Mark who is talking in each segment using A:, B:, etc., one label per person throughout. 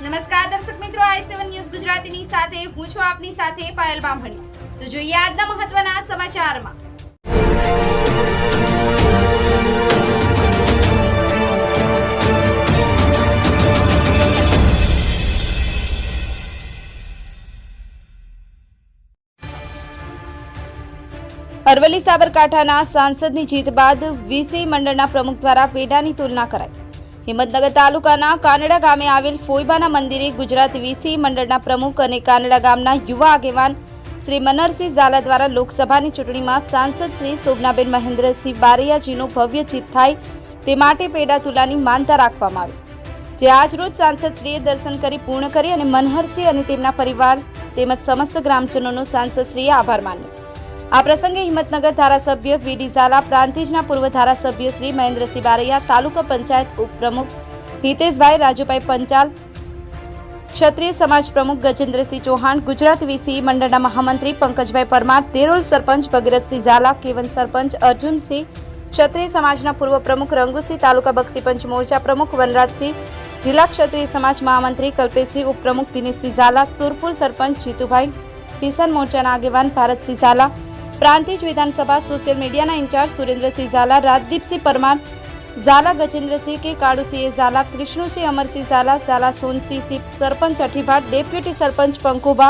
A: નમસ્કાર દર્શક મિત્રો, i7 ન્યૂઝ ગુજરાતીની સાથે હું છું આપની સાથે પાયલ બામણી। તો જોઈએ આજના મહત્વના સમાચારમાં। અરવલ્લી સાબરકાંઠાના સાંસદની જીત બાદ વીસી મંડળના પ્રમુખ દ્વારા પેડાની તુલના કરાઈ। હિંમતનગર તાલુકાના કાનડા ગામે આવેલ ફોઈબાના મંદિરે ગુજરાત વીસી મંડળના પ્રમુખ અને કાનડા ગામના યુવા આગેવાન શ્રી મનહરસિંહ ઝાલા દ્વારા લોકસભાની ચૂંટણીમાં સાંસદ શ્રી શોભનાબેન મહેન્દ્રસિંહ બારૈયાજીનો ભવ્ય જીત થાય તે માટે પેડા તુલાની માનતા રાખવામાં આવી, જે આજરોજ સાંસદશ્રીએ દર્શન કરી પૂર્ણ કરી અને મનહરસિંહ અને તેમના પરિવાર તેમજ સમસ્ત ગ્રામજનોનો સાંસદશ્રીએ આભાર માન્યો। આ પ્રસંગે હિંમતનગર ધારાસભ્ય વીડી ઝાલા, પ્રાંતિજના પૂર્વ ધારાસભ્ય શ્રી મહેન્દ્રસિંહ બારૈયા, તાલુકા પંચાયત ઉપપ્રમુખ હિતેશભાઈ રાજુભાઈ પંચાલ, ક્ષત્રિય સમાજ પ્રમુખ ગજેન્દ્રસિંહ ચૌહાણ, ગુજરાત વીસી મંડળના મહામંત્રી પંકજભાઈ પરમાર, દેરોલ સરપંચ ભગીરથસિંહ ઝાલા, કેવન સરપંચ અર્જુનસિંહ, ક્ષત્રિય સમાજના પૂર્વ પ્રમુખ રંગુસિંહ, તાલુકા બક્ષી પંચ મોરચા પ્રમુખ વનરાજસિંહ, જિલ્લા ક્ષત્રિય સમાજ મહામંત્રી કલ્પેશસિંહ, ઉપપ્રમુખ દિનેશસિંહ ઝાલા, સુરપુર સરપંચ જીતુભાઈ, કિસાન મોરચાના આગેવાન ભારતસિંહ ઝાલા, પ્રાંતિજ વિધાનસભા સોશિયલ મીડિયાના ઇન્ચાર્જ સુરેન્દ્રસિંહ ઝાલા, રાજદીપસિંહ પરમાર, ઝાલા ગજેન્દ્રસિંહ કે, કાળુસિંહ ઝાલા, કૃષ્ણસિંહ અમરસિંહ ઝાલા, ઝાલા સોનસિંહ સરપંચ અઠીભાટ, ડેપ્યુટી સરપંચ પંકુબા,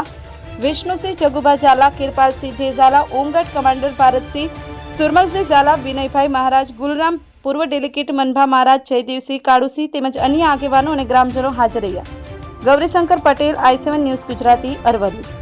A: વિષ્ણુસિંહ જગુબા ઝાલા, કિરપાલસિંહ જે ઝાલા, હોમગાર્ડ કમાન્ડર ભારતસિંહ, સુરમલસિંહ ઝાલા, વિનયભાઈ મહારાજ, ગુલરામ, પૂર્વ ડેલિગેટ મનભા મહારાજ, જયદેવસિંહ, કાળુસિંહ તેમજ અન્ય આગેવાનો અને ગ્રામજનો હાજર રહ્યા। Gaurishankar Patel, i7 news Gujarati, Aravalli.